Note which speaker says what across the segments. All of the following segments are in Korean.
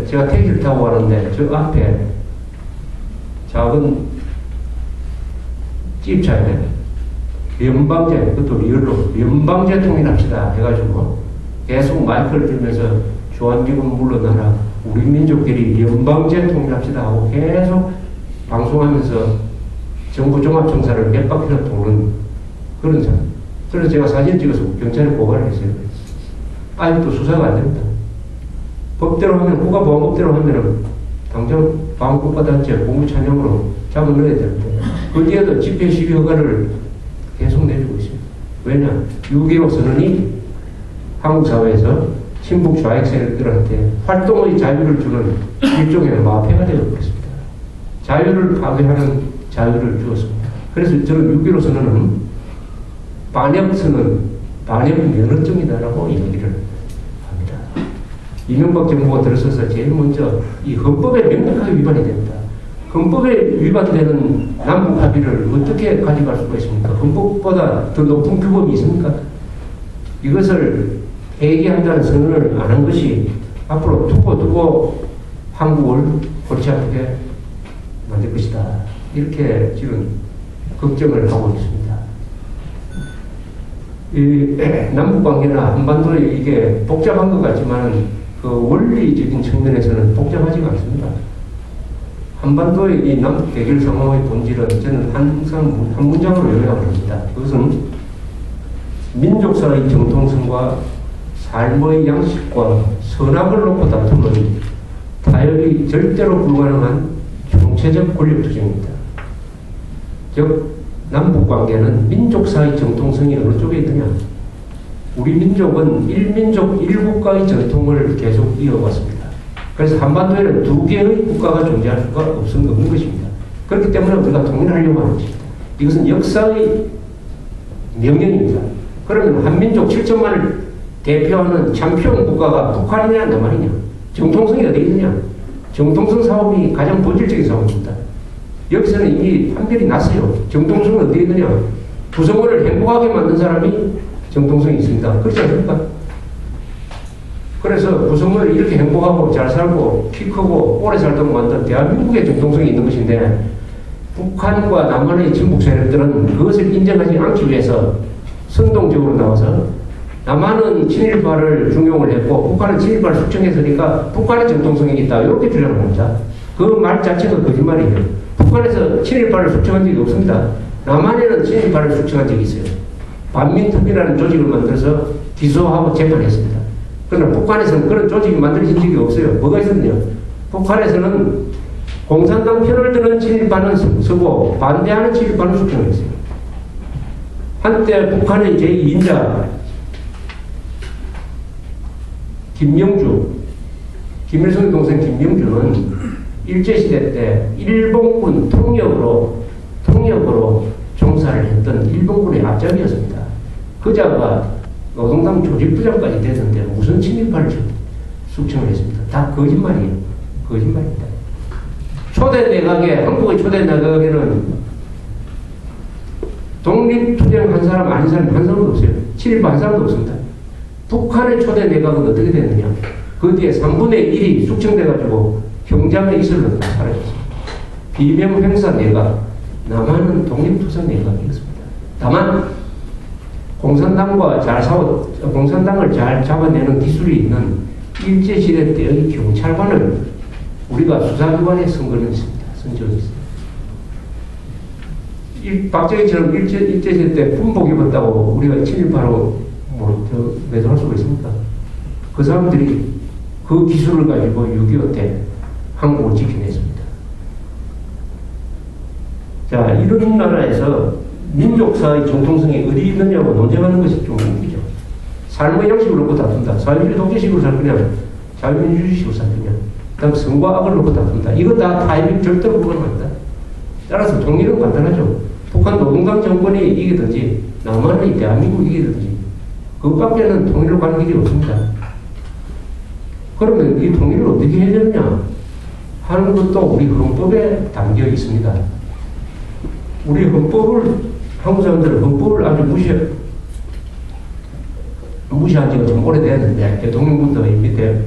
Speaker 1: 제가 택시를 타고 가는데 저 앞에 작은 집차에 연방제, 그것도 리얼로 연방제 통일합시다 해가지고 계속 마이크를 들면서 주한미군 물러나라, 우리 민족끼리 연방제 통일합시다 하고 계속 방송하면서 정부 종합청사를 몇 바퀴나 도는 그런 사람. 그래서 제가 사진 찍어서 경찰에 고발을 했어요. 아직도 수사가 안 됩니다. 법대로 하면, 국가보안법대로 하면은 당장 방국가단체 공무찬용으로 잡아 넣어야 되는데, 그 뒤에도 집회 시위 허가를 계속 내주고 있어요. 왜냐? 6.15 선언이 한국 사회에서 친북 좌익 세력들한테 활동의 자유를 주는 일종의 마패가 되어버렸습니다. 자유를 파괴하는 자유를 주었습니다. 그래서 저는 6.15 선언은 반역 선언, 반역 면허증이다라고 얘기를 합니다. 이명박 정부가 들어서서 제일 먼저 이 헌법에 명백하게 위반이 됩니다. 헌법에 위반되는 남북 합의를 어떻게 가져갈 수가 있습니까? 헌법보다 더 높은 규범이 있습니까? 이것을 폐기한다는 선언을 안 한 것이 앞으로 두고 한국을 골치 아프게 만들 것이다. 이렇게 지금 걱정을 하고 있습니다. 이 남북관계나 한반도에 이게 복잡한 것 같지만 그 원리적인 측면에서는 복잡하지가 않습니다. 한반도의 이 남북 대결 상황의 본질은 저는 항상 한 문장으로 요약을 합니다. 그것은 민족사의 정통성과 삶의 양식과 선악을 놓고 다투는 타협이 절대로 불가능한 총체적 권력투쟁입니다. 즉 남북관계는 민족사의 정통성이 어느 쪽에 있느냐? 우리 민족은 일민족 일국가의 전통을 계속 이어왔습니다. 그래서 한반도에는 두 개의 국가가 존재할 수가 없는 것입니다. 그렇기 때문에 우리가 통일하려고 하는 것입니다. 이것은 역사의 명령입니다. 그러면 한민족 7천만을 대표하는 챔피언 국가가 북한이냐 남한이냐? 정통성이 어디 있느냐? 정통성 사업이 가장 본질적인 사업입니다. 여기서는 이미 판별이 났어요. 정통성은 어디 있느냐? 구성원을 행복하게 만든 사람이 정통성이 있습니다. 그렇지 않습니까? 그래서 구성원을 이렇게 행복하고 잘 살고 키 크고 오래 살도록 만든 대한민국의 정통성이 있는 것인데, 북한과 남한의 진북 세력들은 그것을 인정하지 않기 위해서 선동적으로 나와서 남한은 친일파를 중용을 했고 북한은 친일파를 숙청했으니까 북한의 정통성이 있다, 이렇게 주장을 합니다. 그 말 자체가 거짓말이에요. 북한에서 친일파를 숙청한 적이 없습니다. 남한에는 친일파를 숙청한 적이 있어요. 반민특위라는 조직을 만들어서 기소하고 재판했습니다. 그러나 북한에서는 그런 조직이 만들어진 적이 없어요. 뭐가 있었느냐? 북한에서는 공산당 편을 드는 친일파는 서고 반대하는 친일파는 숙청했어요. 한때 북한의 제2인자 김명주, 김일성의 동생 김명주는 일제시대 때 일본군 통역으로 종사를 했던 일본군의 앞잡이였습니다. 그자가 노동당 조직부장까지 됐는데 무슨 친일파를 숙청을 했습니다. 다 거짓말이에요. 거짓말입니다. 초대 내각에, 한국의 초대 내각에는 독립투쟁한 사람 아닌 사람 한 사람도 없어요. 친일파 한 사람도 없습니다. 북한의 초대 내각은 어떻게 됐느냐? 그 뒤에 3분의 1이 숙청돼가지고 경장에 이슬렀다 사라졌습니다. 비명행사 내각, 남한은 독립투사 내각이었습니다. 다만 공산당과 공산당을 잘 잡아내는 기술이 있는 일제시대 때의 경찰관을 우리가 수사기관에 선거했습니다. 선정했습니다. 박정희처럼 일제시대 때 군복 입었다고 우리가 친일파로 매도할 수가 있습니까? 그 사람들이 그 기술을 가지고 6.25 때 한국을 지켜냈습니다. 자, 이런 나라에서 민족사의 정통성이 어디 있느냐고 논쟁하는 것이 좀 웃기죠. 삶의 양식을 놓고 다툰다. 사회주의 독재식으로 살 거냐, 자유민주주의식으로 살 거냐, 그 다음 성과 악을 놓고 다툰다. 이거 다 타이밍 절대로 불가능합니다. 따라서 통일은 간단하죠. 북한 노동당 정권이 이기든지 남한의 대한민국이 이기든지 그것밖에는 통일로 가는 길이 없습니다. 그러면 이 통일을 어떻게 해야 되느냐 하는 것도 우리 헌법에 담겨 있습니다. 우리 헌법을, 한국 사람들은 헌법을 아주 무시한 지가 좀 오래됐는데, 대통령부터 밑에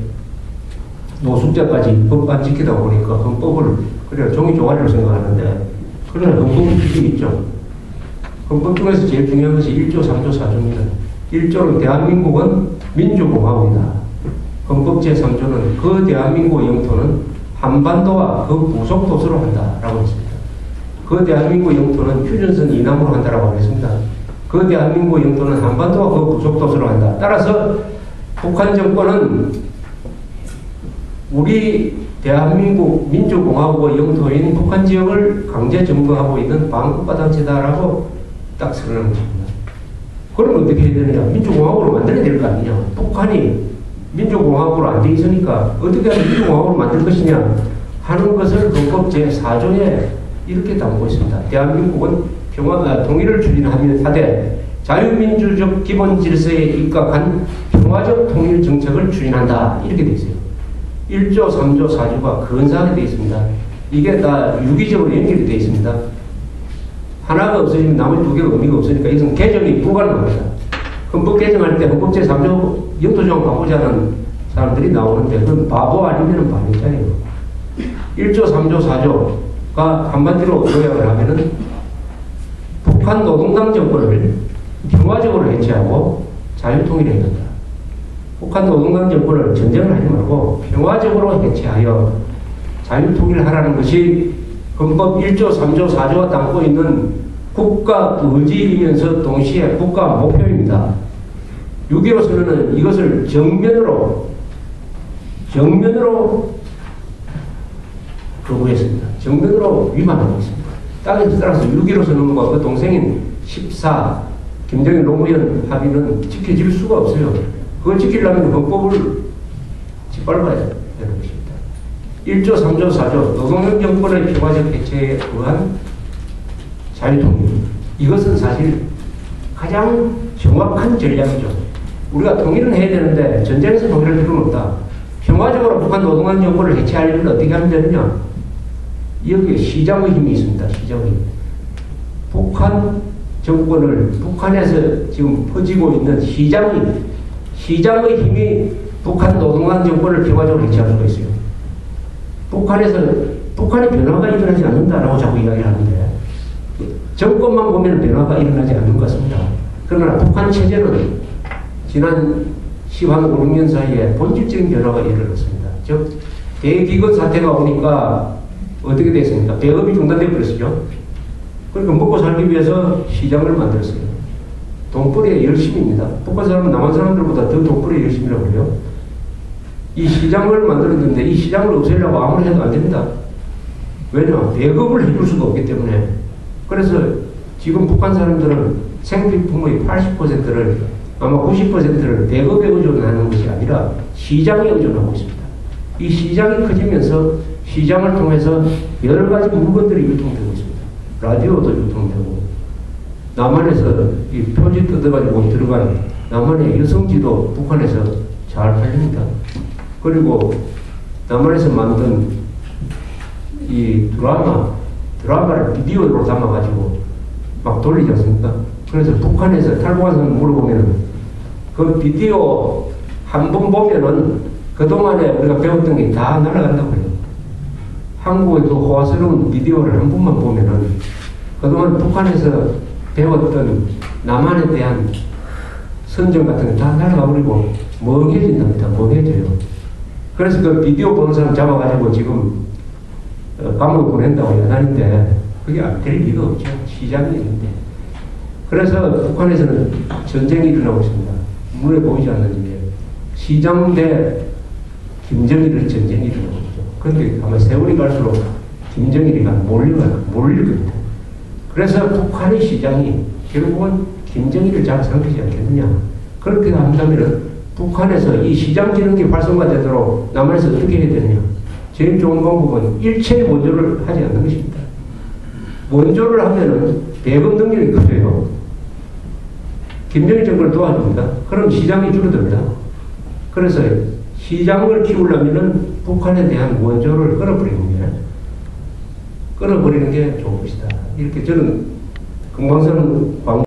Speaker 1: 노숙자까지 법 안 지키다 보니까 헌법을 그래 종이 조가리로 생각하는데 그러나 헌법은 필요 있죠. 헌법 중에서 제일 중요한 것이 1조, 3조, 4조입니다. 1조는 대한민국은 민주공화국이다. 헌법 제3조는 그 대한민국의 영토는 한반도와 그 부속 도서로 한다라고 했습니다. 그 대한민국 영토는 휴전선 이남으로 한다라고 했습니다. 그 대한민국 영토는 한반도와 그 부속 도서로 한다. 따라서 북한 정권은 우리 대한민국 민주공화국의 영토인 북한 지역을 강제 점거하고 있는 반국가단체다라고 딱 선언한 것입니다. 그럼 어떻게 해야 되느냐? 민주공화국으로 만들어야 될 거 아니냐? 북한이 민주공화국으로 안 돼 있으니까 어떻게 하면 민주공화국으로 만들 것이냐 하는 것을 헌법 제4조에 이렇게 담고 있습니다. 대한민국은 통일을 추진하되 자유민주적 기본 질서에 입각한 평화적 통일 정책을 추진한다. 이렇게 되어 있어요. 1조, 3조, 4조가 근사하게 되어 있습니다. 이게 다 유기적으로 연결이 되어 있습니다. 하나가 없어지면 나머지 두 개가 의미가 없으니까 이것은 개정이 불가능합니다. 헌법 개정할 때 헌법 제3조 영토조항 바꾸자는 사람들이 나오는데 그건 바보 아니면 반역자예요. 1조, 3조, 4조가 한마디로 요약을 하면은 북한 노동당 정권을 평화적으로 해체하고 자유통일해야 된다. 북한 노동당 정권을 전쟁을 하지 말고 평화적으로 해체하여 자유통일하라는 것이 헌법 1조, 3조, 4조가 담고 있는 국가 의지이면서 동시에 국가 목표입니다. 6.15 선언은 이것을 정면으로 거부했습니다. 정면으로 위반하고 있습니다. 따라서 6.15 선언과 그 동생인 14 김정일 노무현 합의는 지켜질 수가 없어요. 그걸 지키려면 헌법을 짓밟아야 되는 것입니다. 1조, 3조, 4조 노동력 정권의 평화적 해체에 의한 자유통일. 이것은 사실 가장 정확한 전략이죠. 우리가 통일은 해야 되는데 전쟁에서 통일할 필요는 없다. 평화적으로 북한 노동당 정권을 해체하려면 어떻게 하면 되느냐? 여기에 시장의 힘이 있습니다. 시장의 힘. 북한 정권을 북한에서 지금 퍼지고 있는 시장의 힘이 북한 노동당 정권을 평화적으로 해체할 수가 있어요. 북한의 변화가 일어나지 않는다라고 자꾸 이야기를 하는데 정권만 보면 변화가 일어나지 않는 것 같습니다. 그러나 북한 체제는 지난 10한 5, 6년 사이에 본질적인 변화가 일어났습니다. 즉 대기근 사태가 오니까 어떻게 됐습니까? 배급이 중단돼 버렸죠. 그러니까 먹고 살기 위해서 시장을 만들었어요. 돈벌이의 열심입니다. 북한 사람은 남한 사람들보다 더 돈벌이의 열심이라고 그래요. 이 시장을 만들었는데 이 시장을 없애려고 아무리 해도 안 됩니다. 왜냐? 배급을 해줄 수가 없기 때문에. 그래서 지금 북한 사람들은 생필품의 80%를 아마 90%를 배급에 의존하는 것이 아니라 시장에 의존하고 있습니다. 이 시장이 커지면서 시장을 통해서 여러 가지 물건들이 유통되고 있습니다. 라디오도 유통되고 남한에서 이 표지 뜯어가지고 들어간 남한의 여성지도 북한에서 잘 팔립니다. 그리고 남한에서 만든 이 드라마를 비디오로 담아가지고 막 돌리지 않습니까? 그래서 북한에서 탈북한 사람 물어보면은 그 비디오 한 번 보면은 그동안에 우리가 배웠던 게 다 날아간다고 해요. 한국의 그 호화스러운 비디오를 한 번만 보면은 그동안 북한에서 배웠던 남한에 대한 선정 같은 게 다 날아가버리고 멍해진답니다. 멍해져요. 그래서 그 비디오 보는 사람 잡아가지고 지금 감옥에 보낸다고 연하는데 그게 안 될 리가 없죠. 시장이 있는데. 그래서 북한에서는 전쟁이 일어나고 있습니다. 눈에 보이지 않는 게 시장 대 김정일의 전쟁이 일어나고 있죠. 그런데 아마 세월이 갈수록 김정일이가 몰릴 겁니다. 그래서 북한의 시장이 결국은 김정일을 잘 삼키지 않겠느냐. 그렇게 한다면 북한에서 이 시장 기능이 활성화되도록 남한에서 어떻게 해야 되느냐. 제일 좋은 방법은 일체의 원조를 하지 않는 것입니다. 원조를 하면은 배급 능력이 커져요. 김정일 정권을 도와줍니다. 그럼 시장이 줄어듭니다. 그래서 시장을 키우려면은 북한에 대한 원조를 끌어버리는 게 좋은 것이다. 이렇게 저는 금강산 광